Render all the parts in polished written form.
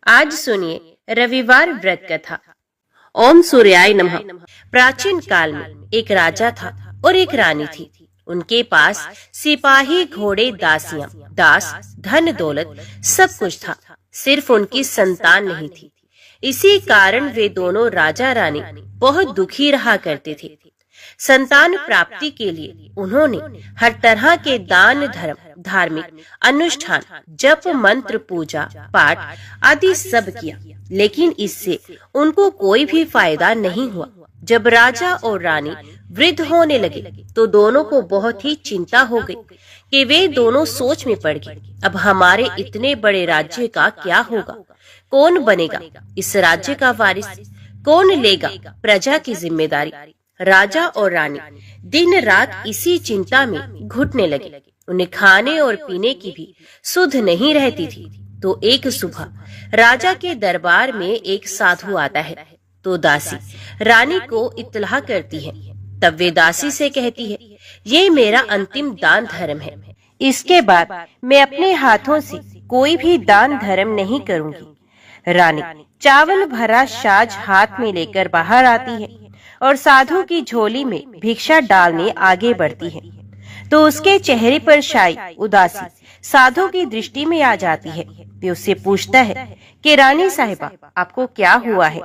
आज सुनिए रविवार व्रत कथा। ओम सूर्याय नमः। प्राचीन काल में एक राजा था और एक रानी थी। उनके पास सिपाही, घोड़े, दासियां, दास, धन दौलत सब कुछ था, सिर्फ उनकी संतान नहीं थी। इसी कारण वे दोनों राजा रानी बहुत दुखी रहा करते थे। संतान प्राप्ति के लिए उन्होंने हर तरह के दान, धर्म, धार्मिक अनुष्ठान, जप, मंत्र, पूजा, पाठ आदि सब किया, लेकिन इससे उनको कोई भी फायदा नहीं हुआ। जब राजा और रानी वृद्ध होने लगे तो दोनों को बहुत ही चिंता हो गई कि वे दोनों सोच में पड़ गए, अब हमारे इतने बड़े राज्य का क्या होगा? कौन बनेगा इस राज्य का वारिस? कौन लेगा प्रजा की जिम्मेदारी? राजा और रानी दिन रात इसी चिंता में घुटने लगे। उन्हें खाने और पीने की भी सुध नहीं रहती थी। तो एक सुबह राजा के दरबार में एक साधु आता है तो दासी रानी को इत्तला करती है। तब वे दासी से कहती है, ये मेरा अंतिम दान धर्म है, इसके बाद मैं अपने हाथों से कोई भी दान धर्म नहीं करूंगी। रानी चावल भरा साज हाथ में लेकर बाहर आती है और साधु की झोली में भिक्षा डालने आगे बढ़ती है तो उसके चेहरे पर शायी उदासी साधु की दृष्टि में आ जाती है। वे उससे पूछता है कि रानी साहिबा, आपको क्या हुआ है?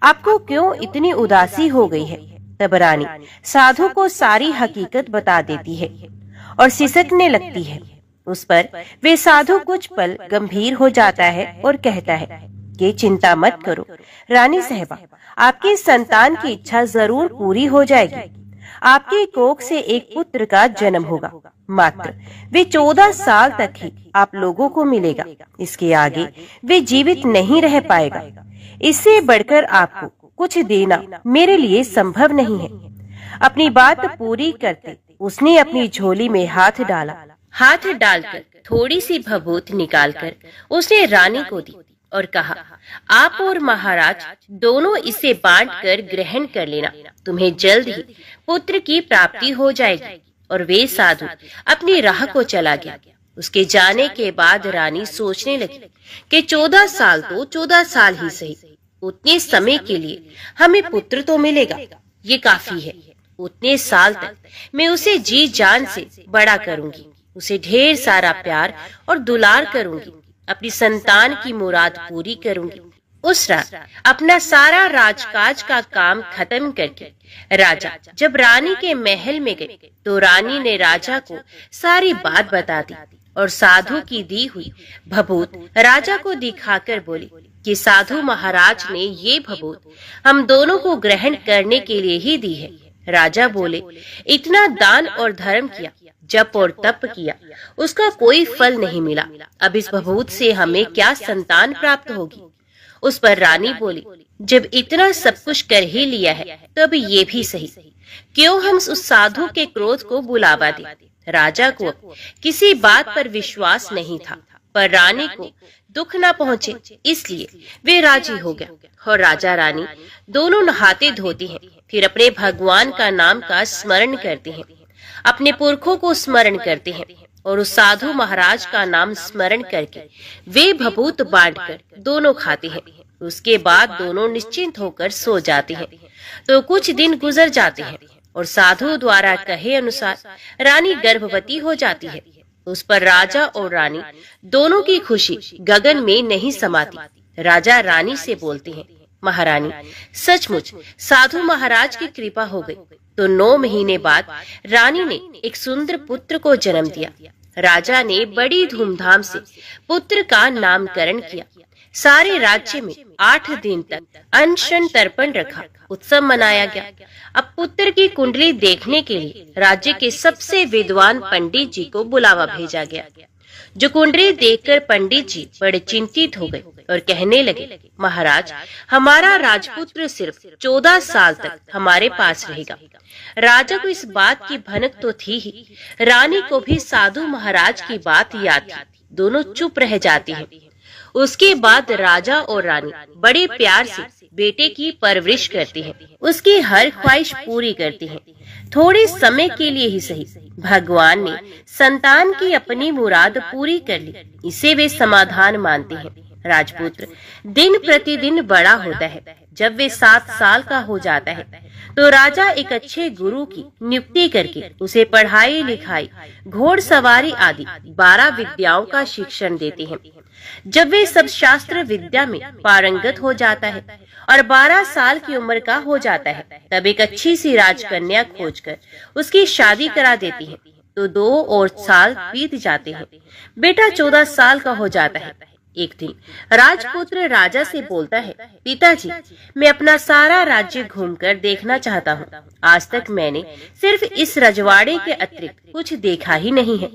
आपको क्यों इतनी उदासी हो गई है? तब रानी साधु को सारी हकीकत बता देती है और सिसकने लगती है। उस पर वे साधु कुछ पल गंभीर हो जाता है और कहता है कि चिंता मत करो रानी साहिबा, आपकी संतान की इच्छा जरूर पूरी हो जाएगी। आपके कोख से एक पुत्र का जन्म होगा, मात्र वे 14 साल तक ही आप लोगों को मिलेगा। इसके आगे वे जीवित नहीं रह पाएगा। इससे बढ़कर आपको कुछ देना मेरे लिए संभव नहीं है। अपनी बात पूरी करते उसने अपनी झोली में हाथ डाला। हाथ डालकर थोड़ी सी भभूत निकालकर उसने रानी को दी और कहा, आप और महाराज दोनों इसे बांटकर ग्रहण कर लेना, तुम्हें जल्द ही पुत्र की प्राप्ति हो जाएगी। और वे साधु अपनी राह को चला गया। उसके जाने के बाद रानी सोचने लगी कि 14 साल तो 14 साल ही सही, उतने समय के लिए हमें पुत्र तो मिलेगा, ये काफी है। उतने साल तक मैं उसे जी जान से बड़ा करूंगी, उसे ढेर सारा प्यार और दुलार करूंगी, अपनी संतान की मुराद पूरी करूंगी। उस रात अपना सारा राजकाज का काम खत्म करके राजा जब रानी के महल में गए तो रानी ने राजा को सारी बात बता दी और साधु की दी हुई भभूत राजा को दिखाकर बोली कि साधु महाराज ने ये भभूत हम दोनों को ग्रहण करने के लिए ही दी है। राजा बोले, इतना दान और धर्म किया, जप और तप किया, उसका कोई फल नहीं मिला। अब इस भभूत से हमें क्या संतान प्राप्त होगी? उस पर रानी बोली, जब इतना सब कुछ कर ही लिया है तो अब ये भी सही, क्यों हम उस साधु के क्रोध को बुलावा दें? राजा को किसी बात पर विश्वास नहीं था, पर रानी को दुख न पहुंचे इसलिए वे राजी हो गया। और राजा रानी दोनों नहाते धोते हैं, फिर अपने भगवान का नाम का स्मरण करते हैं, अपने पुरखों को स्मरण करते हैं और उस साधु महाराज का नाम स्मरण करके वे भभूत बांटकर दोनों खाते हैं। उसके बाद दोनों निश्चिंत होकर सो जाते हैं। तो कुछ दिन गुजर जाते हैं और साधु द्वारा कहे अनुसार रानी गर्भवती हो जाती है। उस पर राजा और रानी दोनों की खुशी गगन में नहीं समाती। राजा रानी से बोलते हैं, महारानी, सचमुच साधु महाराज की कृपा हो गई। तो 9 महीने बाद रानी ने एक सुंदर पुत्र को जन्म दिया। राजा ने बड़ी धूमधाम से पुत्र का नामकरण किया। सारे राज्य में 8 दिन तक अनशन तर्पण रखा, उत्सव मनाया गया। अब पुत्र की कुंडली देखने के लिए राज्य के सबसे विद्वान पंडित जी को बुलावा भेजा गया। जो कुंडली देखकर पंडित जी बड़े चिंतित हो गए और कहने लगे, महाराज, हमारा राजपुत्र सिर्फ 14 साल तक हमारे पास रहेगा। राजा को इस बात की भनक तो थी ही, रानी को भी साधु महाराज की बात याद थी। दोनों चुप रह जाते हैं। उसके बाद राजा और रानी बड़े प्यार से बेटे की परवरिश करते हैं, उसकी हर ख्वाहिश पूरी करते हैं। थोड़े समय के लिए ही सही, भगवान ने संतान की अपनी मुराद पूरी कर ली, इसे वे समाधान मानते हैं। राजपुत्र दिन प्रतिदिन बड़ा होता है। जब वे 7 साल का हो जाता है तो राजा एक अच्छे गुरु की नियुक्ति करके उसे पढ़ाई लिखाई, घोड़सवारी आदि 12 विद्याओं का शिक्षण देते हैं। जब वे सब शास्त्र विद्या में पारंगत हो जाता है और 12 साल की उम्र का हो जाता है, तब एक अच्छी सी राजकन्या खोजकर उसकी शादी करा देती है। तो 2 और साल बीत जाते हैं। बेटा 14 साल का हो जाता है। एक दिन राजपुत्र राजा से बोलता है, पिताजी, मैं अपना सारा राज्य घूमकर देखना चाहता हूँ। आज तक मैंने सिर्फ इस रजवाड़े के अतिरिक्त कुछ देखा ही नहीं है।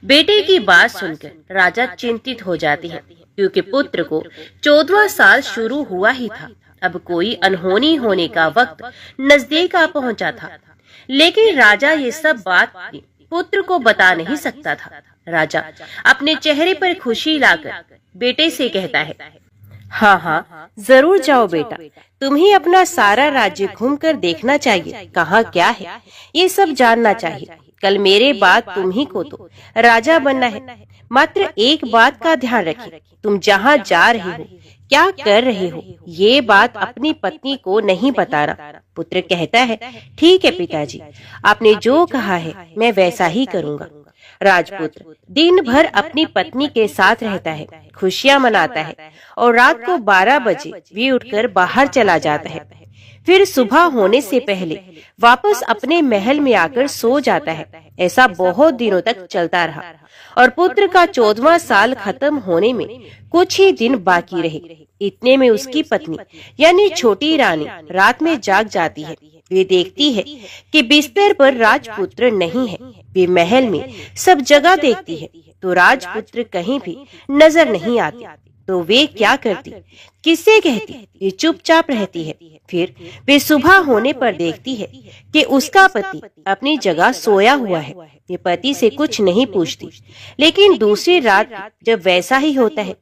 बेटे की बात सुनकर राजा चिंतित हो जाते हैं, क्योंकि पुत्र को 14वां साल शुरू हुआ ही था। अब कोई अनहोनी होने का वक्त नजदीक आ पहुंचा था। लेकिन राजा ये सब बात पुत्र को बता नहीं सकता था। राजा अपने चेहरे पर खुशी लाकर बेटे से कहता है, हाँ हाँ, जरूर जाओ बेटा, तुम्हें अपना सारा राज्य घूमकर देखना चाहिए। कहाँ क्या है ये सब जानना चाहिए। कल मेरे बाद तुम्ही को तो राजा बनना है। मात्र एक बात का ध्यान रखें, तुम जहाँ जा रहे हो, क्या कर रहे हो, ये बात अपनी पत्नी को नहीं बताना। पुत्र कहता है, ठीक है पिताजी, आपने जो कहा है मैं वैसा ही करूँगा। राजपुत्र दिन भर अपनी पत्नी के साथ रहता है, खुशियां मनाता है और रात को 12 बजे भी उठकर बाहर चला जाता है। फिर सुबह होने से पहले वापस अपने महल में आकर सो जाता है। ऐसा बहुत दिनों तक चलता रहा और पुत्र का 14वां साल खत्म होने में कुछ ही दिन बाकी रहे। इतने में उसकी पत्नी यानी छोटी रानी रात में जाग जाती है। वे देखती है कि बिस्तर पर राजपुत्र नहीं है। वे महल में सब जगह देखती है तो राजपुत्र कहीं भी नजर नहीं आते। तो वे क्या करती, किससे कहती? वे चुपचाप रहती है। फिर वे सुबह होने पर देखती है कि उसका पति अपनी जगह सोया हुआ है। ये पति से कुछ नहीं पूछती। लेकिन दूसरी रात जब वैसा ही होता है,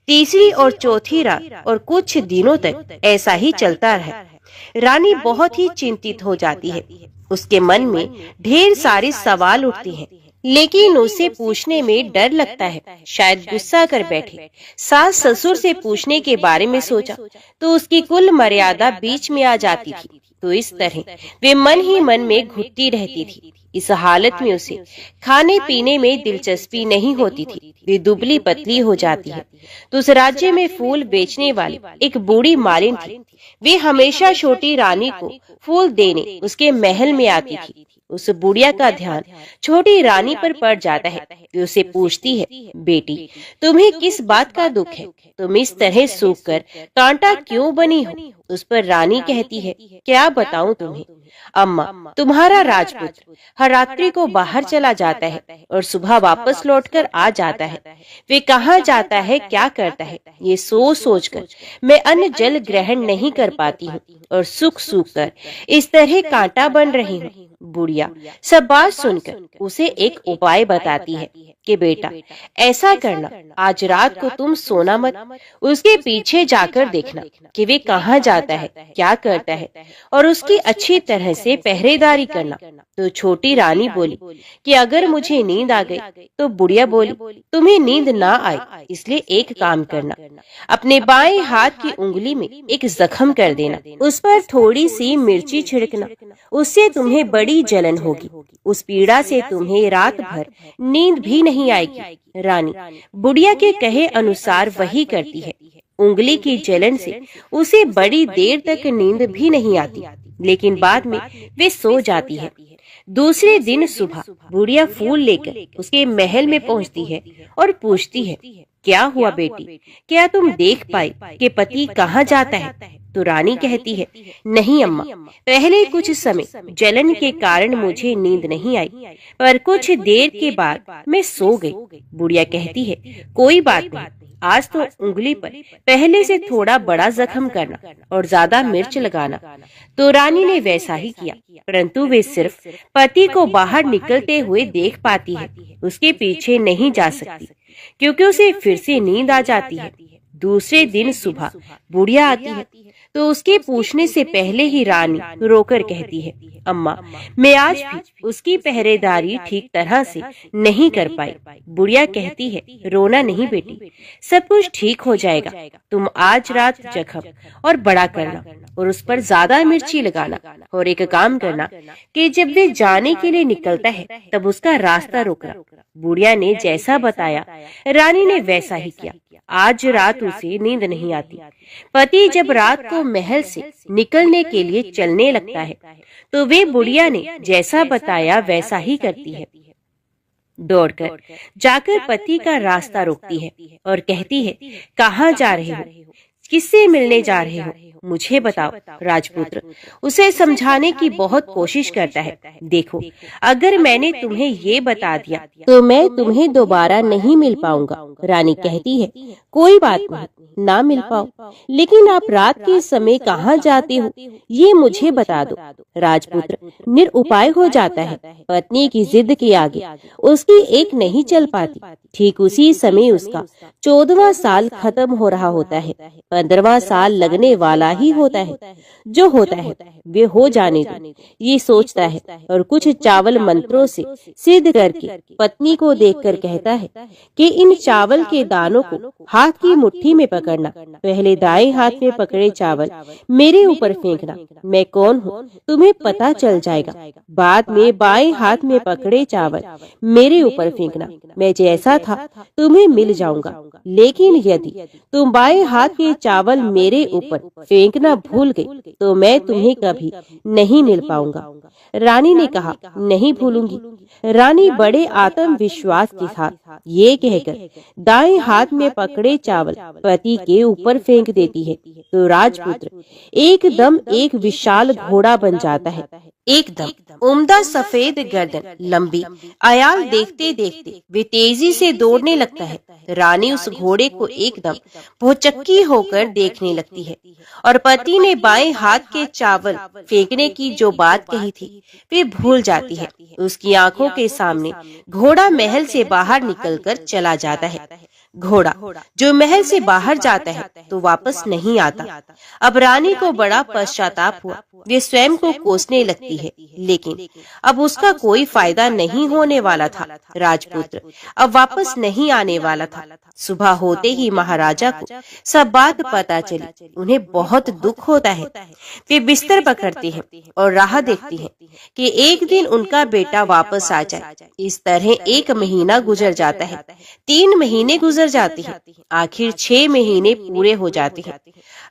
तीसरी और चौथी रात और कुछ दिनों तक ऐसा ही चलता रहा। रानी बहुत ही चिंतित हो जाती है। उसके मन में ढेर सारे सवाल उठते हैं, लेकिन उसे पूछने में डर लगता है। शायद गुस्सा कर बैठे। सास ससुर से पूछने के बारे में सोचा तो उसकी कुल मर्यादा बीच में आ जाती थी। तो इस तरह वे मन ही मन में घुटती रहती थी। इस हालत में उसे खाने पीने में दिलचस्पी नहीं होती थी। वे दुबली पतली हो जाती है। तो उस राज्य में फूल बेचने वाली एक बूढ़ी मालिन थी। वे हमेशा छोटी रानी को फूल देने उसके महल में आती थी। उस बुढ़िया का ध्यान छोटी रानी पर पड़ जाता है। वे उसे पूछती है, बेटी, तुम्हें किस बात का दुख है? तुम इस तरह सूख कर कांटा क्यों बनी हो? उस पर रानी कहती है, क्या बताऊं तुम्हें अम्मा, तुम्हारा राजपुत्र हर रात्रि को बाहर चला जाता है और सुबह वापस लौटकर आ जाता है। वे कहाँ जाता है, क्या करता है, ये सोच सोच कर मैं अन्न जल ग्रहण नहीं कर पाती हूँ और सूख सूख कर इस तरह कांटा बन रही हूँ। बुढ़िया सब बात सुनकर उसे एक उपाय बताती है कि बेटा, ऐसा करना, आज रात को तुम सोना मत, उसके पीछे जाकर देखना कि वे कहाँ जाता है, क्या करता है और उसकी अच्छी तरह से पहरेदारी करना। तो छोटी रानी बोली कि अगर मुझे नींद आ गई तो बुढ़िया बोली, तुम्हें नींद ना आए इसलिए एक काम करना, अपने बाएं हाथ की उंगली में एक जख्म कर देना, उस पर थोड़ी सी मिर्ची छिड़कना, उससे तुम्हें बड़ी जलन होगी। उस पीड़ा से तुम्हें रात भर नींद भी नहीं आएगी। रानी बुढ़िया के कहे अनुसार वही करती है। उंगली की जलन से उसे बड़ी देर तक नींद भी नहीं आती, लेकिन बाद में वे सो जाती है। दूसरे दिन सुबह बुढ़िया फूल लेकर उसके महल में पहुंचती है और पूछती है, क्या हुआ बेटी, क्या तुम देख पाई कि पति कहाँ जाता है? तो रानी कहती है, नहीं अम्मा, पहले कुछ समय जलन के कारण मुझे नींद नहीं आई, पर कुछ देर के बाद मैं सो गई। बुढ़िया कहती है, कोई बात नहीं, आज तो उंगली पर पहले से थोड़ा बड़ा जख्म करना और ज्यादा मिर्च लगाना। तो रानी ने वैसा ही किया, परंतु वे सिर्फ पति को बाहर निकलते हुए देख पाती है, उसके पीछे नहीं जा सकती क्योंकि उसे फिर से नींद आ जाती है। दूसरे दिन सुबह बुढ़िया आती है तो उसके पूछने से पहले ही रानी रोकर कहती है, अम्मा, मैं आज भी उसकी पहरेदारी ठीक तरह से नहीं कर पाई। बुढ़िया कहती है, रोना नहीं बेटी, सब कुछ ठीक हो जाएगा। तुम आज रात जख्म और बड़ा करना और उस पर ज्यादा मिर्ची लगाना, और एक काम करना कि जब वे जाने के लिए निकलता है तब उसका रास्ता रोकना। बुढ़िया ने जैसा बताया रानी ने वैसा ही किया। आज रात उसे नींद नहीं आती। पति जब रात को महल से निकलने के लिए चलने लगता है तो वे बुढ़िया ने जैसा बताया वैसा ही करती है। दौड़कर जाकर पति का रास्ता रोकती है और कहती है, कहाँ जा रहे हो, किससे मिलने जा रहे हो, मुझे बताओ। राजपुत्र उसे समझाने की बहुत कोशिश करता है। देखो, अगर मैंने तुम्हें ये बता दिया तो मैं तुम्हें दोबारा नहीं मिल पाऊंगा। रानी कहती है, कोई बात नहीं, ना मिल पाओ, लेकिन आप रात के समय कहाँ जाते हो ये मुझे बता दो। राजपुत्र निरुपाय हो जाता है। पत्नी की जिद के आगे उसकी एक नहीं चल पाती। ठीक उसी समय उसका 14वां साल खत्म हो रहा होता है। 15वां साल लगने वाला ही होता है। जो होता है वे हो जाने दो, ये सोचता है और कुछ चावल मंत्रों से सिद्ध करके पत्नी को देखकर कहता है कि इन चावल के दानों को हाथ की मुट्ठी में पकड़ना। पहले दाएं हाथ में पकड़े चावल मेरे ऊपर फेंकना। मैं कौन हूँ तुम्हें पता चल जाएगा। बाद में बाएं हाथ में पकड़े चावल मेरे ऊपर फेंकना। मैं जैसा था तुम्हें मिल जाऊंगा, लेकिन यदि तुम बाएं हाथ के चावल मेरे ऊपर फेंकना भूल गई तो मैं तुम्हें कभी नहीं मिल पाऊंगा। रानी ने कहा, नहीं भूलूंगी। रानी बड़े आत्मविश्वास के साथ ये कहकर दाएं हाथ में पकड़े चावल पति के ऊपर फेंक देती है तो राजपुत्र एकदम एक विशाल घोड़ा बन जाता है। एकदम उम्दा सफेद गर्दन, लंबी आयाल देखते देखते वे तेजी से दौड़ने लगता है। रानी उस घोड़े को एकदम भौचक्की होकर देखने लगती है और पति ने बाएं हाथ के चावल फेंकने की जो बात कही थी वे भूल जाती है। उसकी आंखों के सामने घोड़ा महल से बाहर निकलकर चला जाता है। घोड़ा जो महल से बाहर जाता है तो वापस नहीं आता। अब रानी को बड़ा पश्चाताप हुआ। वे स्वयं को कोसने लगती है, लेकिन अब उसका कोई फायदा नहीं होने वाला था। राजपुत्र अब वापस नहीं आने वाला था। सुबह होते ही महाराजा को सब बात पता चली। उन्हें बहुत दुख होता है। वे बिस्तर पकड़ते हैं और राह देखती हैं कि एक दिन उनका बेटा वापस आ जाए। इस तरह 1 महीना गुजर जाता है, 3 महीने गुजर जाते हैं, आखिर 6 महीने पूरे हो जाते हैं।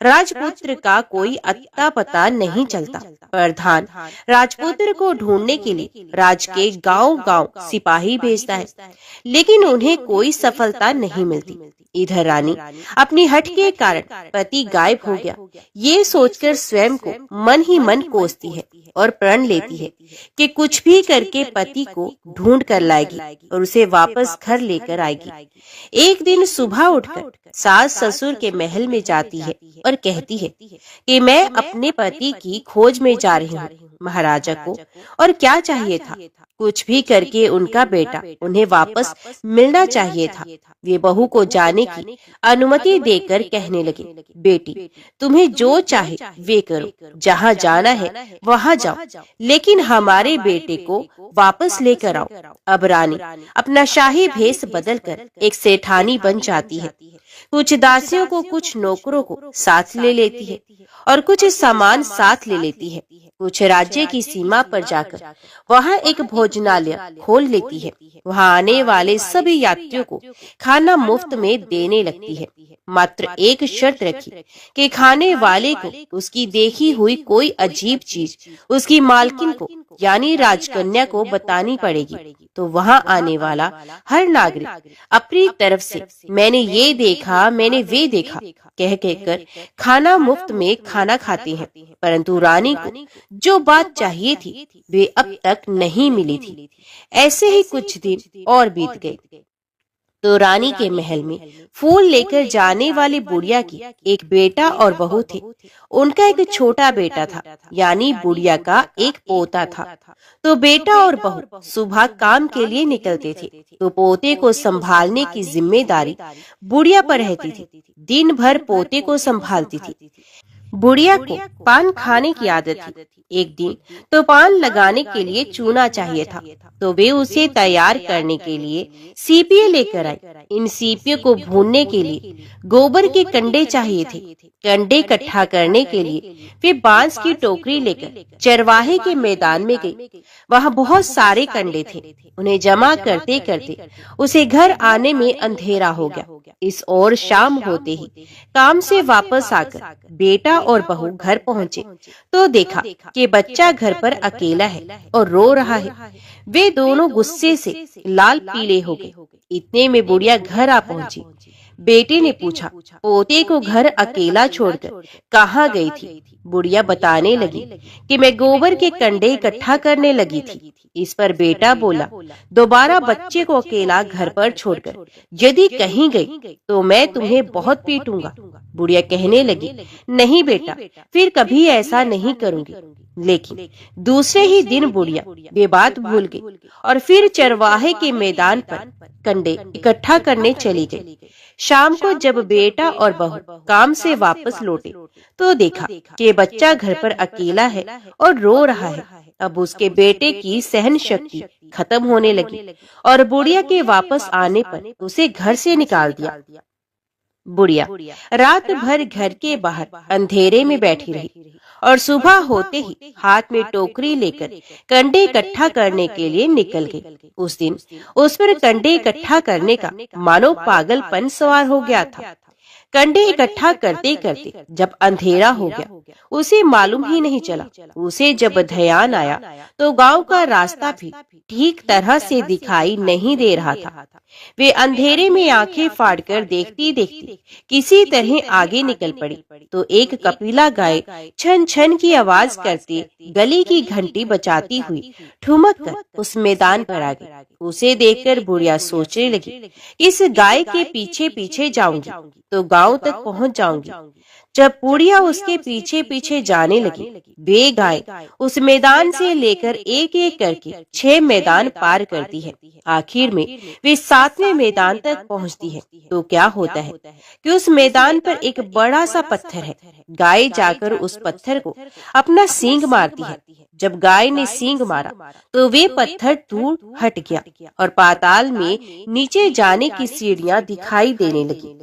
राजपुत्र का कोई अत्ता पता नहीं चलता। प्रधान राजपुत्र को ढूंढने के लिए राज के गांव-गांव सिपाही भेजता है, लेकिन उन्हें कोई सफलता नहीं मिलती। इधर रानी अपनी हठ के कारण पति गायब हो गया ये सोचकर स्वयं को मन ही मन कोसती है और प्रण लेती है कि कुछ भी करके पति को ढूंढ कर लाएगी और उसे वापस घर लेकर आएगी। एक दिन सुबह उठकर सास ससुर के महल में जाती है और कहती है कि मैं अपने पति की खोज में जा रही हूँ। महाराजा को और क्या चाहिए था, कुछ भी करके उनका बेटा उन्हें वापस मिलना चाहिए था। वे बहू को जाने की अनुमति देकर कहने लगे, बेटी तुम्हें जो चाहे वे करो, जहाँ जाना है वहाँ जाओ, लेकिन हमारे बेटे को वापस लेकर आओ। अब रानी अपना शाही भेष बदलकर एक सेठानी बन जाती है। कुछ दासियों को, कुछ नौकरों को साथ ले लेती है और कुछ सामान साथ ले लेती है। कुछ राज्य की सीमा पर जाकर वहाँ एक भोजनालय खोल लेती है। वहाँ आने वाले सभी यात्रियों को खाना मुफ्त में देने लगती है। मात्र एक शर्त रखी कि खाने वाले को उसकी देखी हुई कोई अजीब चीज उसकी मालकिन को यानी राजकन्या को बतानी पड़ेगी। तो वहाँ आने वाला हर नागरिक अपनी तरफ से मैंने ये देखा, मैंने वे देखा कह कहकर खाना मुफ्त में खाना खाते हैं। परंतु रानी को जो बात चाहिए थी वे अब तक नहीं मिली थी। ऐसे ही कुछ दिन और बीत गए तो रानी के महल में फूल लेकर जाने वाली बुढ़िया की एक बेटा और बहू थे। उनका एक छोटा बेटा था, यानी बुढ़िया का एक पोता था। तो बेटा और बहू सुबह काम के लिए निकलते थे तो पोते को संभालने की जिम्मेदारी बुढ़िया पर रहती थी। दिन भर पोते को संभालती थी। बुढ़िया को पान खाने की आदत थी। एक दिन तो पान लगाने के लिए चूना चाहिए था, तो वे उसे तैयार करने के लिए सीपियां लेकर आई। इन सीपियों को भूनने के लिए गोबर के कंडे चाहिए थे। कंडे इकट्ठा करने के लिए वे बांस की टोकरी लेकर चरवाहे के मैदान में गई। वहां बहुत सारे कंडे थे। उन्हें जमा करते करते उसे घर आने में अंधेरा हो गया। इस ओर शाम होते ही काम से वापस आकर बेटा और बहू घर पहुंचे तो देखा कि बच्चा घर पर अकेला है और रो रहा है। वे दोनों गुस्से से लाल पीले हो गए। इतने में बुढ़िया घर आ पहुंची। बेटे ने पूछा, पोते को घर अकेला छोड़कर कहाँ गई थी? बुढ़िया बताने लगी कि मैं गोबर के कंडे इकट्ठा करने लगी थी। इस पर बेटा बोला, दोबारा बच्चे को अकेला घर पर छोड़कर यदि कहीं गई तो मैं तुम्हें बहुत पीटूंगा। बुढ़िया कहने लगी, नहीं बेटा, फिर कभी ऐसा नहीं करूंगी। लेकिन दूसरे ही दिन बुढ़िया ये बात भूल गई और फिर चरवाहे के मैदान पर कंडे इकट्ठा करने चली गई। शाम को जब बेटा और बहू काम से वापस लौटे तो देखा कि बच्चा घर पर अकेला है और रो रहा है। अब उसके बेटे की सहन शक्ति खत्म होने लगी और बुढ़िया के वापस आने पर उसे घर से निकाल दिया। बुढ़िया रात भर घर के बाहर अंधेरे में बैठी रही और सुबह होते ही हाथ में टोकरी लेकर कंडे इकट्ठा करने के लिए निकल गई। उस दिन उस पर कंडे इकट्ठा करने का मानो पागलपन सवार हो गया था। कंडे इकट्ठा करते करते जब अंधेरा हो गया उसे मालूम ही नहीं चला। उसे जब ध्यान आया तो गांव का रास्ता भी ठीक तरह से दिखाई नहीं दे रहा था। वे अंधेरे में आंखें फाड़कर देखती देखती किसी तरह आगे निकल पड़ी तो एक कपिला गाय छन छन की आवाज करते गली की घंटी बजाती हुई ठुमक कर उस मैदान पर आ गई। उसे देखकर बुढ़िया सोचने लगी, इस गाय के पीछे पीछे जाऊंगी तो गांव तक पहुंच जाऊंगी। जब बुढ़िया उसके पीछे पीछे जाने लगी, वे गाय उस मैदान से लेकर एक एक करके 6 मैदान पार करती है। आखिर में वे 7वें मैदान तक पहुंचती है तो क्या होता है कि उस मैदान पर एक बड़ा सा पत्थर है। गाय जाकर उस पत्थर को अपना सींग मारती है। जब गाय ने सींग मारा तो वे पत्थर दूर हट गया और पाताल में नीचे जाने की सीढ़ियां दिखाई देने लगी।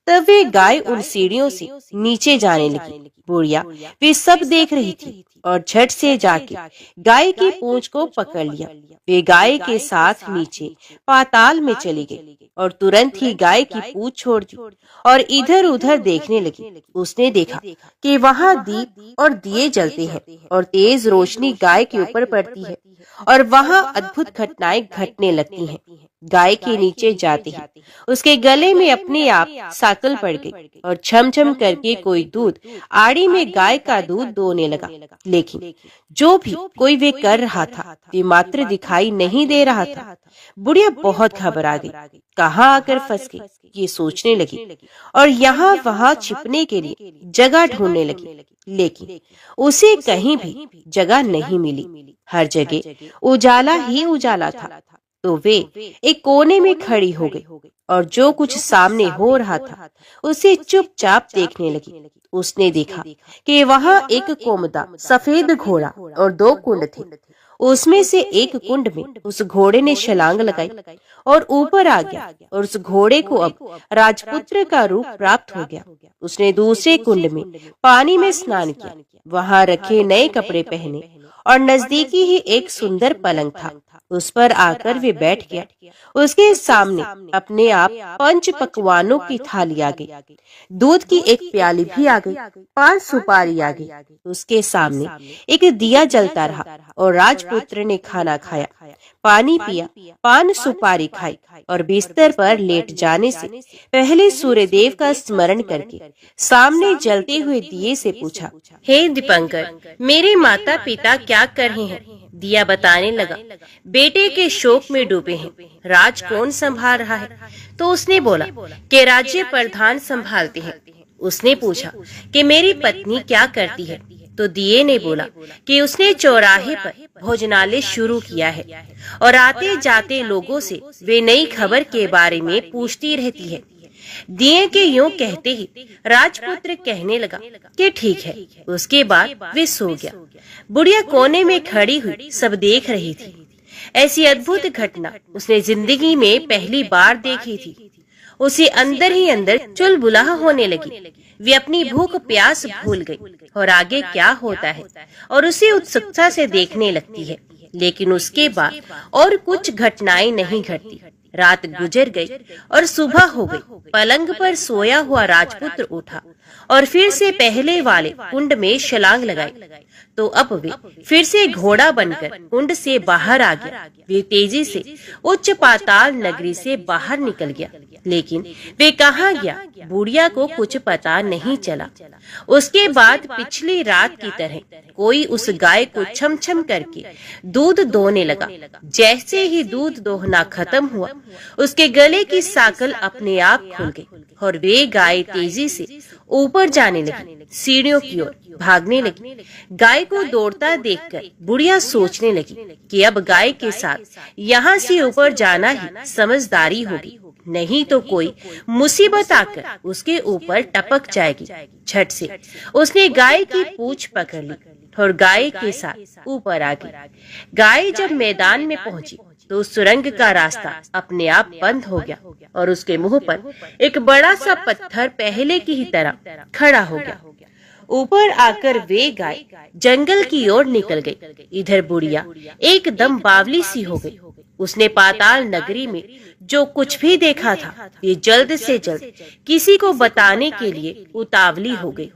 तब वे गाय उन सीढ़ियों से नीचे जाने लगी। बुढ़िया वे सब देख रही थी और झट से जाके गाय की पूंछ को पकड़ लिया। वे गाय के साथ नीचे पाताल में चली गई और तुरंत ही गाय की पूंछ छोड़ दी और इधर उधर देखने लगी। उसने देखा कि वहां दीप और दिए जलते हैं और तेज रोशनी गाय के ऊपर पड़ती है और वहां अद्भुत घटनाएं घटने लगती हैं। गाय के नीचे जाते ही उसके गले में अपने आप साकल पड़ गई और छम छम करके कोई दूध आड़ी में गाय का दूध दोहने लगा। लेकिन जो भी कोई वे कर रहा था वे मात्र दिखाई नहीं दे रहा था। बुढ़िया बहुत घबरा गई, कहाँ आकर फंस गई ये सोचने लगी और यहाँ वहाँ छिपने के लिए जगह ढूंढने लगी। लेकिन उसे कहीं भी जगह नहीं मिली। हर जगह उजाला ही उजाला था। तो वे एक कोने में खड़ी हो गई और जो कुछ सामने हो रहा था उसे चुपचाप देखने लगी। उसने देखा कि वहां एक कोमदा सफेद घोड़ा और 2 कुंड थे। उसमें से एक कुंड में उस घोड़े ने छलांग लगाई और ऊपर आ गया और उस घोड़े को अब राजपुत्र का रूप प्राप्त हो गया। उसने दूसरे कुंड में पानी में स्नान किया, वहां रखे नए कपड़े पहने और नजदीकी ही एक सुंदर पलंग था। उस पर आकर वे बैठ गया। उसके सामने अपने आप 5 पकवानों की थाली आ गई, दूध की एक प्याली भी आ गई, 5 सुपारी आ गई। उसके सामने एक दिया जलता रहा और राजपुत्र ने खाना खाया, पानी पिया, पान सुपारी खाई और बिस्तर पर लेट जाने से पहले सूर्यदेव का स्मरण करके सामने जलते हुए दिए से पूछा, हे दीपंकर, मेरे माता पिता क्या कर रहे हैं? दिया बताने लगा, बेटे के शोक में डूबे हैं, राज कौन संभाल रहा है? तो उसने बोला कि राज्य प्रधान संभालते हैं। उसने पूछा कि मेरी पत्नी क्या करती है? तो दिए ने बोला कि उसने चौराहे पर भोजनालय शुरू किया है और आते जाते लोगों से वे नई खबर के बारे में पूछती रहती है। दिए के यूं कहते ही राजपुत्र कहने लगा कि ठीक है। उसके बाद वे सो गया। बुढ़िया कोने में खड़ी हुई सब देख रही थी। ऐसी अद्भुत घटना उसने जिंदगी में पहली बार देखी थी। उसे अंदर ही अंदर चुलबुलाह होने लगी। वे अपनी भूख प्यास भूल गई और आगे क्या होता है और उसे उत्सुकता से देखने लगती है। लेकिन उसके बाद और कुछ घटनाएं नहीं घटती। रात गुजर गई और सुबह हो गई। पलंग पर सोया हुआ राजपुत्र उठा और फिर से पहले वाले कुंड में छलांग लगाई। तो अब वे फिर से घोड़ा बनकर कुंड से बाहर आ गया। वे तेजी से उच्च पाताल नगरी से बाहर निकल गया। लेकिन वे कहाँ गया, बुढ़िया को कुछ पता नहीं चला। उसके बाद पिछली रात की तरह कोई उस गाय को छम छम करके दूध दोहने लगा। जैसे ही दूध दोहना खत्म हुआ, उसके गले की साकल अपने आप खुल गई और वे गाय तेजी से ऊपर जाने लगी, सीढ़ियों की ओर भागने लगी। गाय को दौड़ता देखकर बुढ़िया सोचने लगी कि अब गाय के साथ यहाँ से ऊपर जाना ही समझदारी होगी, नहीं तो कोई मुसीबत आकर उसके ऊपर टपक जाएगी। झट से उसने गाय की पूंछ पकड़ ली और गाय के साथ ऊपर आ गई। गाय जब मैदान में पहुंची तो सुरंग का रास्ता अपने आप बंद हो गया और उसके मुंह पर एक बड़ा सा पत्थर पहले की ही तरह खड़ा हो गया। ऊपर आकर वे गाय जंगल की ओर निकल गई। इधर बुढ़िया एकदम बावली सी हो गई। उसने पाताल नगरी में जो कुछ भी देखा था, ये जल्द से जल्द किसी को बताने के लिए उतावली हो गई।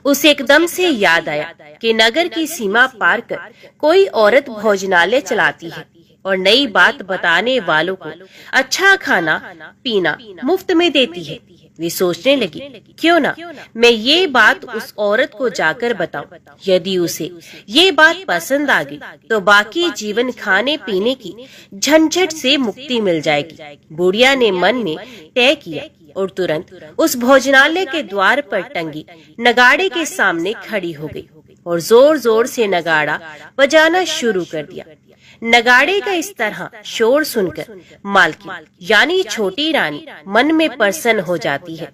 उसे एकदम से याद आया कि नगर की सीमा पार कर कोई औरत भोजनालय चलाती है और नई बात बताने वालों को अच्छा खाना पीना मुफ्त में देती है। वे सोचने लगी, क्यों ना मैं ये बात उस औरत को जाकर बताऊं। यदि उसे ये बात पसंद आ गई तो बाकी जीवन खाने पीने की झंझट से मुक्ति मिल जाएगी। बुढ़िया ने मन में तय किया और तुरंत उस भोजनालय के द्वार पर टंगी नगाड़े के सामने खड़ी हो गई और जोर जोर से नगाड़ा बजाना शुरू कर दिया। नगाड़े का इस तरह शोर सुनकर मालकिन यानी छोटी रानी मन में प्रसन्न हो जाती है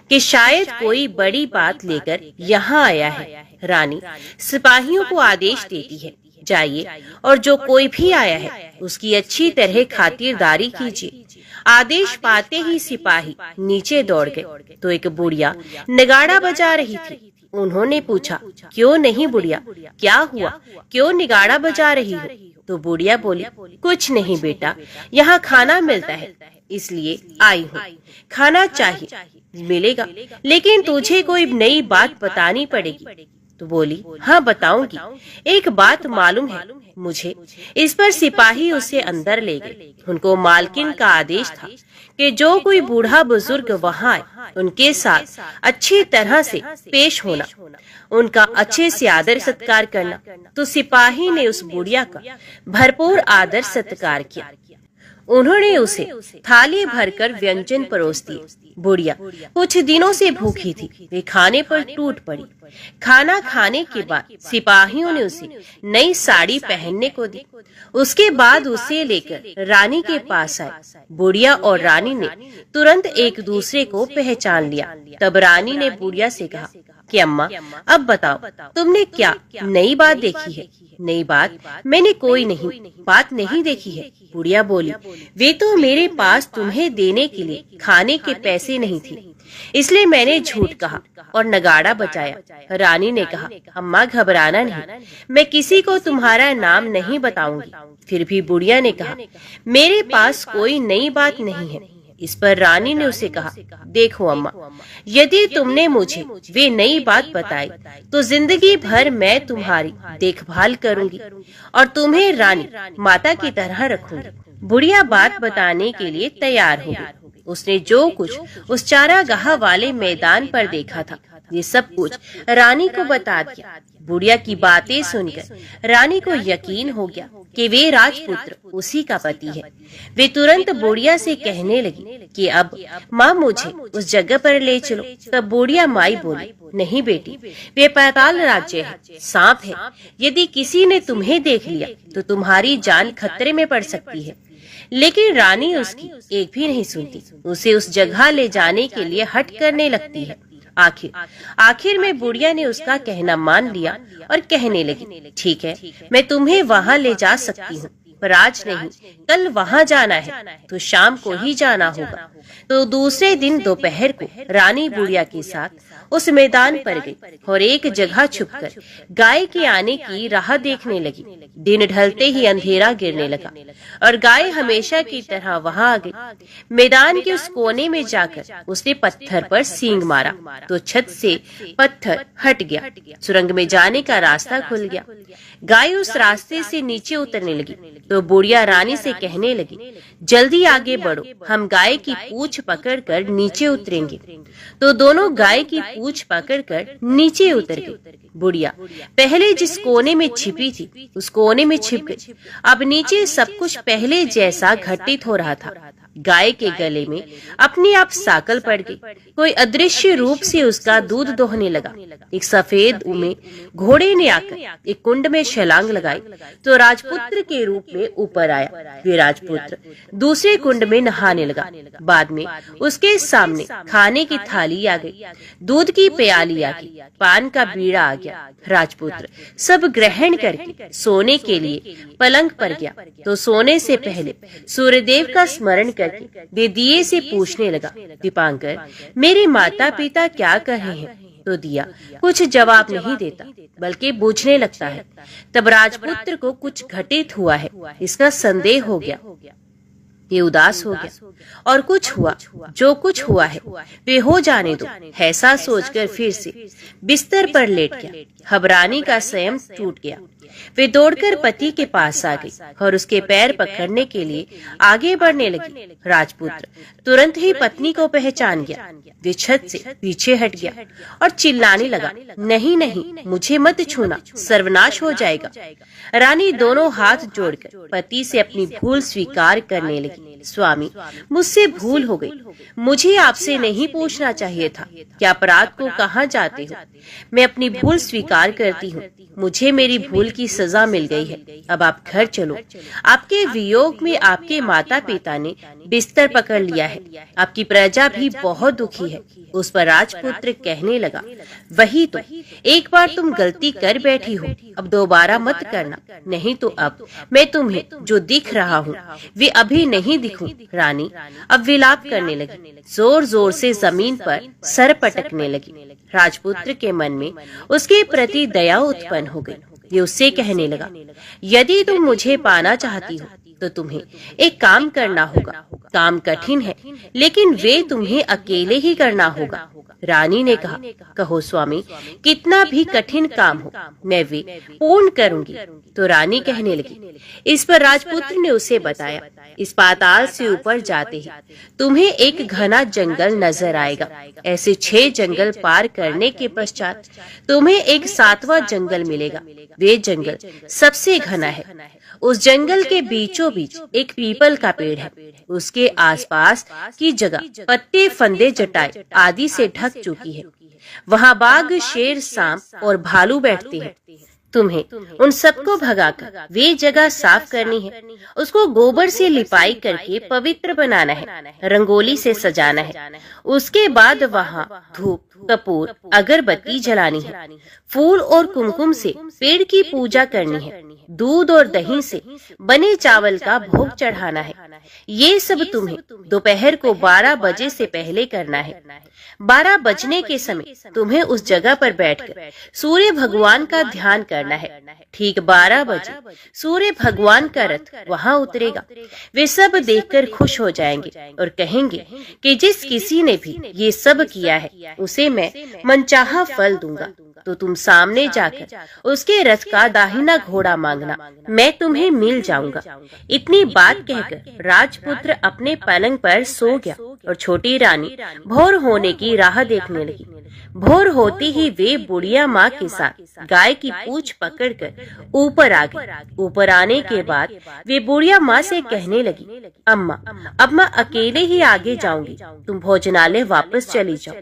कि शायद कोई बड़ी बात लेकर यहाँ आया है। रानी सिपाहियों को आदेश देती है, जाइए और जो कोई भी आया है उसकी अच्छी तरह खातिरदारी कीजिए। आदेश पाते ही सिपाही नीचे दौड़ गए तो एक बुढ़िया नगाड़ा बजा रही थी। उन्होंने पूछा, क्यों नहीं बुढ़िया, क्या हुआ, क्यों नगाड़ा बजा रही हो? तो बुढ़िया बोली, कुछ नहीं बेटा, यहाँ खाना मिलता है इसलिए आई हूँ। खाना चाहिए, मिलेगा, लेकिन तुझे कोई नई बात बतानी पड़ेगी। तो बोली, हाँ बताऊंगी। एक बात मालूम है मुझे। इस पर सिपाही उसे अंदर ले गए। उनको मालकिन का आदेश था कि जो कोई बूढ़ा बुजुर्ग वहाँ आए उनके साथ अच्छी तरह से पेश होना, उनका अच्छे से आदर सत्कार करना। तो सिपाही ने उस बुढ़िया का भरपूर आदर सत्कार किया। उन्होंने उसे थाली भरकर व्यंजन परोस दिए। बुढ़िया कुछ दिनों से भूखी थी, वे खाने पर टूट पड़ी। खाना खाने के बाद सिपाहियों ने उसे नई साड़ी पहनने को दी। उसके बाद उसे लेकर रानी के पास आए। बुढ़िया और रानी ने तुरंत एक दूसरे को पहचान लिया। तब रानी ने बुढ़िया से कहा कि अम्मा, अब बताओ तुमने क्या नई बात देखी है? नई बात मैंने कोई नहीं बात नहीं देखी है। बुढ़िया बोली, वे तो मेरे पास तुम्हें देने के लिए खाने के पैसे नहीं थे, इसलिए मैंने झूठ कहा और नगाड़ा बजाया। रानी ने कहा, अम्मा घबराना नहीं, मैं किसी को तुम्हारा नाम नहीं बताऊंगी। फिर भी बुढ़िया ने कहा, मेरे पास कोई नई बात नहीं है। इस पर रानी ने उसे कहा, देखो अम्मा, यदि तुमने मुझे वे नई बात बताई तो जिंदगी भर मैं तुम्हारी देखभाल करूंगी और तुम्हें रानी माता की तरह रखूंगी। बुढ़िया बात बताने के लिए तैयार हो गई। उसने जो कुछ उस चारागाह वाले मैदान पर देखा था, ये सब कुछ रानी को बता दिया। बुढ़िया की बातें सुनकर रानी को यकीन हो गया कि वे राजपुत्र उसी का पति है। वे तुरंत बुढ़िया से कहने लगी कि अब माँ मुझे उस जगह पर ले चलो। तब बुढ़िया माई बोली, नहीं बेटी, वे पाताल राज्य है, सांप है। यदि किसी ने तुम्हें देख लिया तो तुम्हारी जान खतरे में पड़ सकती है। लेकिन रानी उसकी एक भी नहीं सुनती, उसे उस जगह ले जाने के लिए हट करने लगती है। आखिर में बुढ़िया ने उसका कहना मान लिया और कहने लगी, ठीक है, मैं तुम्हें वहाँ ले जा सकती हूँ, पर आज नहीं, कल वहाँ जाना है तो शाम को ही जाना होगा। तो दूसरे दिन दोपहर को रानी बुढ़िया के साथ उस मैदान पर गई और एक जगह छुपकर गाय के आने की राह देखने लगी। दिन ढलते ही अंधेरा गिरने लगा और गाय हमेशा की तरह वहां आ गई। मैदान के उस कोने में जाकर उसने पत्थर पर सींग मारा तो छत से पत्थर हट गया, सुरंग में जाने का रास्ता खुल गया। गाय उस रास्ते से नीचे उतरने लगी तो बुढ़िया रानी से कहने लगी, जल्दी आगे बढ़ो, हम गाय की पूंछ पकड़कर नीचे उतरेंगे। तो दोनों गाय की पूंछ पकड़कर नीचे उतर गई। बुढ़िया पहले जिस कोने में छिपी थी उस कोने में छिप गई। अब नीचे सब कुछ पहले जैसा घटित हो रहा था। गाय के गले में अपने आप साकल पड़ गई। कोई अदृश्य रूप से उसका दूध दोहने लगा। एक सफेद ऊमे घोड़े ने आकर एक कुंड में छलांग लगाई तो राजपुत्र के रूप में ऊपर आया। वे राजपुत्र दूसरे कुंड में नहाने लगा। बाद में उसके सामने खाने की थाली आ गई, दूध की प्याली आ गई, पान का बीड़ा आ गया। राजपुत्र सब ग्रहण करके सोने के लिए पलंग पर गया तो सोने से पहले सूर्यदेव का स्मरण करके वे दिए से पूछने लगा, दीपांकर, मेरे माता पिता क्या कर रहे हैं? तो दिया कुछ जवाब नहीं देता बल्कि बूझने लगता है। तब राजपुत्र को कुछ घटित हुआ है इसका संदेह हो गया। ये उदास हो गया और कुछ हुआ, जो कुछ हुआ है वे हो जाने दो, ऐसा सोचकर फिर से बिस्तर पर लेट गया। अब रानी का संयम टूट गया। वे दौड़कर पति के पास आ गई और उसके पैर पकड़ने के लिए आगे बढ़ने लगी। राजपुत्र तुरंत ही पत्नी को पहचान गया। वे छत से पीछे हट गया और चिल्लाने लगा, नहीं नहीं, मुझे मत छूना, सर्वनाश हो जाएगा। रानी दोनों हाथ जोड़कर पति से अपनी भूल स्वीकार करने लगी। स्वामी, मुझसे भूल हो गई, मुझे आपसे नहीं पूछना चाहिए था। क्या अपराध को कहाँ जाते हो? मैं अपनी भूल स्वीकार करती हूँ। मुझे मेरी भूल की सजा मिल गई है। अब आप घर चलो। आपके वियोग में आपके माता पिता ने बिस्तर पकड़ लिया है। आपकी प्रजा भी बहुत दुखी है। उस पर राजपुत्र कहने लगा, वही तो, एक बार तुम गलती कर बैठी हो, अब दोबारा मत करना, नहीं तो अब मैं तुम्हें जो दिख रहा हूँ वे अभी नहीं दिखूं। रानी अब विलाप करने लगी, जोर जोर से जमीन पर सर पटकने लगी। राजपुत्र के मन में उसके प्रति दया उत्पन्न हो गई। ये उससे कहने लगा, यदि तुम मुझे पाना चाहती हो तो तुम्हें एक काम करना होगा। काम कठिन है लेकिन वे तुम्हें अकेले ही करना होगा। रानी ने कहा, कहो स्वामी, कितना भी कठिन काम हो मैं वे पूर्ण करूंगी। तो रानी कहने लगी। इस पर राजपुत्र ने उसे बताया, इस पाताल से ऊपर जाते ही तुम्हें एक घना जंगल नजर आएगा। ऐसे 6 जंगल पार करने के पश्चात तुम्हें एक 7वां जंगल मिलेगा। वे जंगल सबसे घना है। उस जंगल के बीचों बीच एक पीपल का पेड़ है। उसके आसपास की जगह पत्ते, फंदे, जटाई आदि से ढक चुकी है। वहाँ बाघ, शेर, सांप और भालू बैठते हैं। तुम्हें उन सबको भगाकर वे जगह साफ करनी है। उसको गोबर से लिपाई करके पवित्र बनाना है, रंगोली से सजाना है। उसके बाद वहाँ धूप, कपूर, अगरबत्ती जलानी है। फूल और कुमकुम से पेड़ की पूजा करनी है। दूध और दही से बने चावल का भोग चढ़ाना है। ये सब तुम्हें दोपहर को 12 बजे से पहले करना है। 12 बजने के समय तुम्हें उस जगह पर बैठकर सूर्य भगवान का ध्यान करना है। ठीक 12 बजे सूर्य भगवान का रथ वहाँ उतरेगा। वे सब देखकर खुश हो जाएंगे और कहेंगे कि जिस किसी ने भी ये सब किया है उसे मैं मनचाहा फल दूंगा। तो तुम सामने जाकर उसके रथ का दाहिना घोड़ा मांगना, मैं तुम्हें मिल जाऊंगा। इतनी बात कहकर राजपुत्र अपने पलंग पर सो गया। और छोटी रानी भोर होने की राह देखने लगी। भोर होते ही वे बुढ़िया माँ के साथ गाय की पूंछ पकड़कर ऊपर आ गई। ऊपर आने के बाद वे बुढ़िया माँ से कहने लगी, अम्मा अब मैं अकेले ही आगे जाऊंगी, तुम भोजनालय वापस चली जाओ।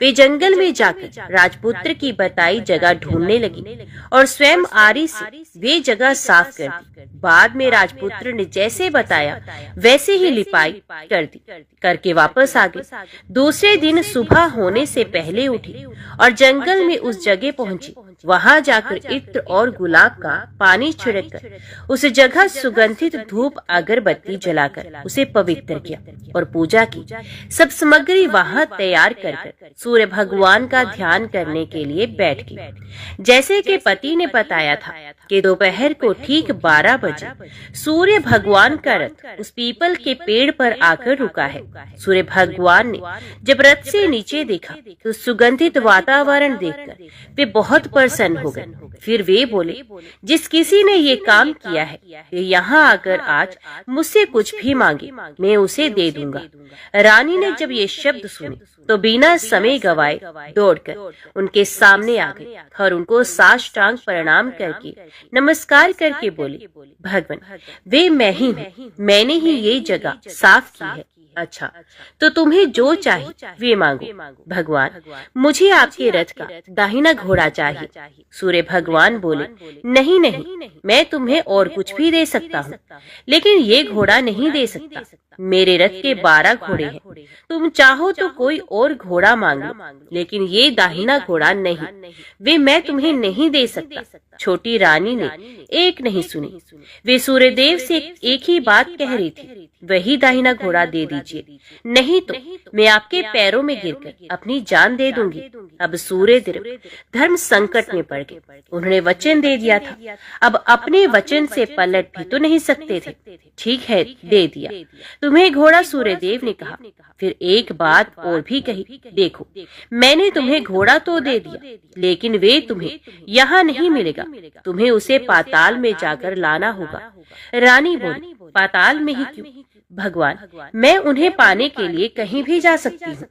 वे जंगल में जाकर राजपुत्र की बताई जगह ढूंढने लगी और स्वयं आरी से वे जगह साफ कर दी। बाद में राजपुत्र ने जैसे बताया वैसे ही लिपाई कर दी, करके वापस आ गए। दूसरे दिन सुबह होने से पहले उठी और जंगल में उस जगह पहुंची। वहां जाकर इत्र और गुलाब का पानी छिड़ककर उस जगह सुगंधित धूप अगरबत्ती जलाकर उसे पवित्र किया और पूजा की। सब सामग्री वहां तैयार कर सूर्य भगवान का ध्यान करने के लिए बैठ गई। जैसे कि पति ने बताया था कि दोपहर को ठीक 12 बजे सूर्य भगवान का रथ उस पीपल के पेड़ पर आकर रुका है। सूर्य भगवान ने जब रथ से नीचे देखा तो सुगंधित वातावरण देखकर वे बहुत प्रसन्न हो गए। फिर वे बोले, जिस किसी ने ये काम किया है वे यहाँ आकर आज मुझसे कुछ भी मांगे, मैं उसे दे दूंगा। रानी ने जब ये शब्द सुने तो बिना समय गवाए दौड़कर उनके सामने आ गई और उनको साष्टांग प्रणाम करके नमस्कार करके बोली, भगवान वे मैं ही हूँ, मैंने ही ये जगह साफ की है। अच्छा, तो तुम्हें जो चाहिए वे मांगो। भगवान मुझे आपके रथ का दाहिना घोड़ा चाहिए। सूर्य भगवान बोले, नहीं नहीं, मैं तुम्हें और कुछ भी दे सकता हूँ, लेकिन ये घोड़ा नहीं दे सकता। मेरे रथ के 12 घोड़े हैं, तुम चाहो तो कोई और घोड़ा मांग लो, लेकिन ये दाहिना घोड़ा नहीं, वे मैं तुम्हें नहीं दे सकता। छोटी रानी ने एक नहीं सुनी। वे सूर्यदेव से एक ही बात कह रही थी, वही दाहिना घोड़ा दे दीजिए, नहीं तो मैं आपके पैरों में गिरकर अपनी जान दे दूंगी। अब सूर्यदेव धर्म संकट में पड़ गए। उन्होंने वचन दे दिया था, अब अपने वचन से पलट भी तो नहीं सकते थे। ठीक है, दे दिया तुम्हें घोड़ा, सूर्यदेव ने कहा। फिर एक बात और भी कही, देखो मैंने तुम्हें घोड़ा तो दे दिया, लेकिन वे तुम्हें यहाँ नहीं मिलेगा, तुम्हें उसे पाताल में जाकर लाना होगा। रानी बोली, पाताल में ही क्यों? भगवान मैं उन्हें पाने के लिए कहीं भी जा सकती हूँ।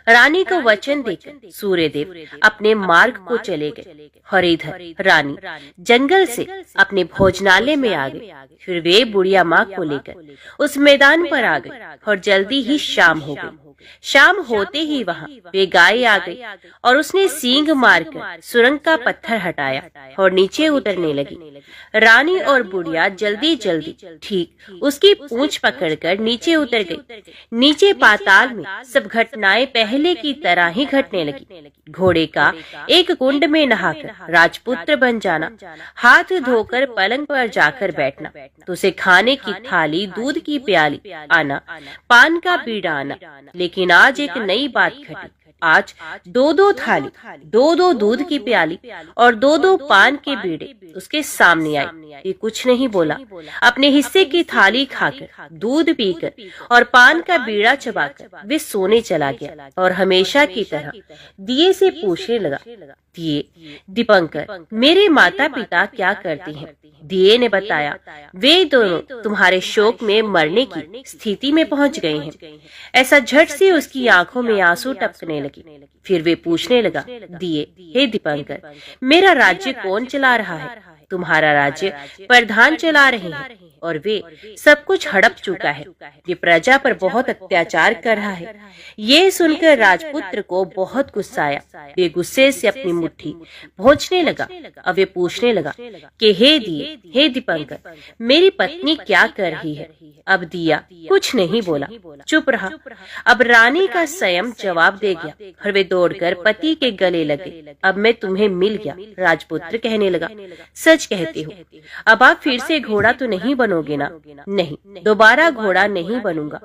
रानी को वचन देकर सूर्यदेव अपने मार्ग को चले गए और इधर रानी जंगल से अपने भोजनालय में आ गई। फिर वे बुढ़िया माँ को लेकर उस मैदान पर आ गई और जल्दी ही शाम हो गई। शाम होते ही वहाँ वे गाय आ गई और उसने सींग मारकर सुरंग का पत्थर हटाया और नीचे उतरने लगी। रानी और बुढ़िया जल्दी जल्दी ठीक उसकी पूंछ पकड़कर नीचे उतर गई। नीचे पाताल में सब घटनाएं पहले की तरह ही घटने लगी। घोड़े का एक कुंड में नहाकर राजपुत्र बन जाना, हाथ धोकर पलंग पर जाकर बैठना, तो उसे खाने की थाली, दूध की प्याली आना, पान का बीड़ा आना। लेकिन आज एक नई बात घटी। आज 2-2 थाली, 2-2 दूध की प्याली और 2-2 पान के बीड़े उसके सामने आए। ये कुछ नहीं बोला, अपने हिस्से की थाली खाकर, दूध पीकर और पान का बीड़ा चबाकर वे सोने चला गया और हमेशा की तरह दिए से पूछने लगा, दिए दीपंकर मेरे माता पिता क्या करते हैं? दिए ने बताया, वे दोनों तुम्हारे शोक में मरने की स्थिति में पहुंच गए हैं। ऐसा झट से उसकी आंखों में आंसू टपकने लगे। फिर वे पूछने लगा, दिए हे दीपंकर मेरा राज्य कौन चला रहा है? तुम्हारा राज्य प्रधान चला रहे हैं और वे सब कुछ हड़प चुका है। ये प्रजा पर बहुत अत्याचार कर रहा है। ये सुनकर राजपुत्र को बहुत गुस्सा आया। वे गुस्से से अपनी मुट्ठी भोंचने लगा। अब वे पूछने लगा कि हे दिए हे दीपंकर मेरी पत्नी क्या कर रही है? अब दिया कुछ नहीं बोला, चुप रहा। अब रानी का संयम जवाब दे गया और वे दौड़कर पति के गले लगे। अब मैं तुम्हें मिल गया, राजपुत्र कहने लगा। सच कहते हो, अब आप फिर से घोड़ा तो नहीं बनोगे ना? नहीं, दोबारा घोड़ा नहीं बनूंगा।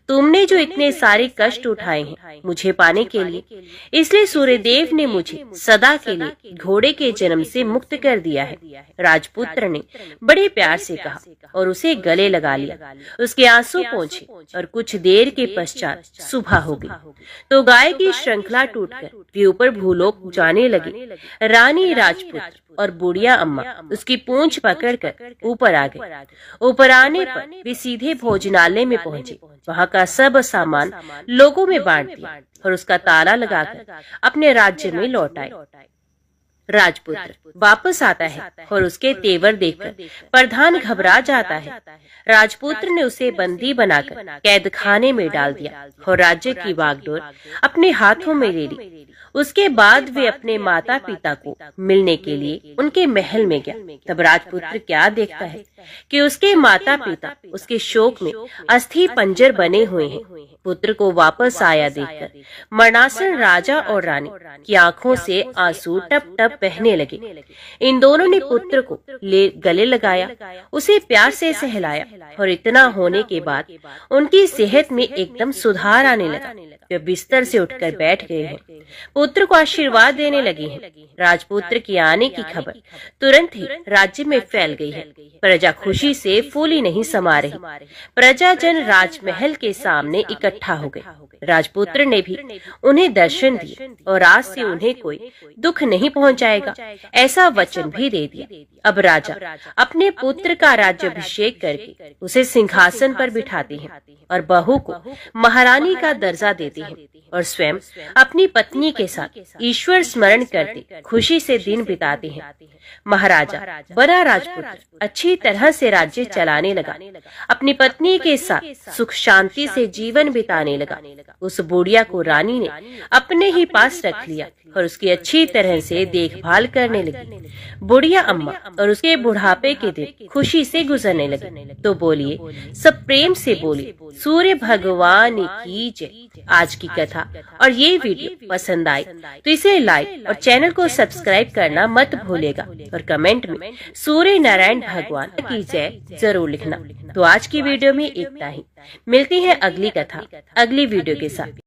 तुमने जो इतने सारे कष्ट उठाए हैं मुझे पाने के लिए, इसलिए सूर्यदेव ने मुझे सदा के लिए घोड़े के जन्म से मुक्त कर दिया है। राजपुत्र ने बड़े प्यार से कहा और उसे गले लगा लिया। उसके आंसू पोंछे और कुछ देर के पश्चात सुबह हो गई तो गाय की श्रृंखला टूटकर वे ऊपर भूलोक जाने लगे। रानी राजपुत्र और बुढ़िया अम्मा उसकी पूंछ पकड़कर ऊपर आ गई। ऊपर आने पर वे सीधे भोजनालय में पहुंचे। वहां का सब सामान लोगों में बांट दिया और उसका ताला लगाकर अपने राज्य में लौट आए। राजपुत्र वापस आता है और उसके तेवर देखकर प्रधान घबरा जाता है। राजपुत्र ने उसे बंदी बनाकर कैद खाने में डाल दिया और राज्य की बागडोर अपने हाथों में ले ली। उसके बाद वे अपने माता पिता को मिलने के लिए उनके महल में गया। तब राजपुत्र क्या देखता है कि उसके माता पिता उसके शोक में अस्थि पंजर बने हुए हैं। पुत्र को वापस आया देखकर मरणासन राजा और रानी की आंखों से आंसू टप टप बहने लगे। इन दोनों ने पुत्र को गले लगाया, उसे प्यार से सहलाया और इतना होने के बाद उनकी सेहत में एकदम सुधार आने लगा। वे बिस्तर से उठकर बैठ गए हैं, पुत्र को आशीर्वाद देने लगे हैं। राजपुत्र के आने की खबर तुरंत ही राज्य में फैल गई है। प्रजा खुशी से फूली नहीं समा रही। प्रजाजन राजमहल के सामने इकट्ठा हो गए। राजपुत्र ने भी उन्हें दर्शन दिए और आज से उन्हें कोई दुख नहीं पहुंचाएगा, ऐसा वचन भी दे दिया। अब राजा अपने पुत्र का राज्याभिषेक करके उसे सिंहासन पर बिठाते हैं और बहू को महारानी का दर्जा देते हैं और स्वयं अपनी पत्नी के साथ ईश्वर स्मरण करते खुशी से दिन बिताते हैं। महाराजा बड़ा राजपुत्र अच्छी तरह से राज्य चलाने लगा, अपनी पत्नी के साथ सुख शांति से जीवन बिताने लगा। उस बुढ़िया को रानी ने अपने ही पास रख लिया और उसकी अच्छी तरह से देखभाल करने लगी। बुढ़िया अम्मा और उसके बुढ़ापे के दिन खुशी से गुजरने लगे। तो बोलिए, सब प्रेम से बोलिए, सूर्य भगवान की जय। आज की कथा और ये वीडियो पसंद आई तो इसे लाइक और चैनल को सब्सक्राइब करना मत भूलेगा और कमेंट में सूर्य नारायण भगवान की जय जरूर लिखना। तो आज की वीडियो में इतना ही। मिलती है अगली कथा अगली वीडियो के साथ।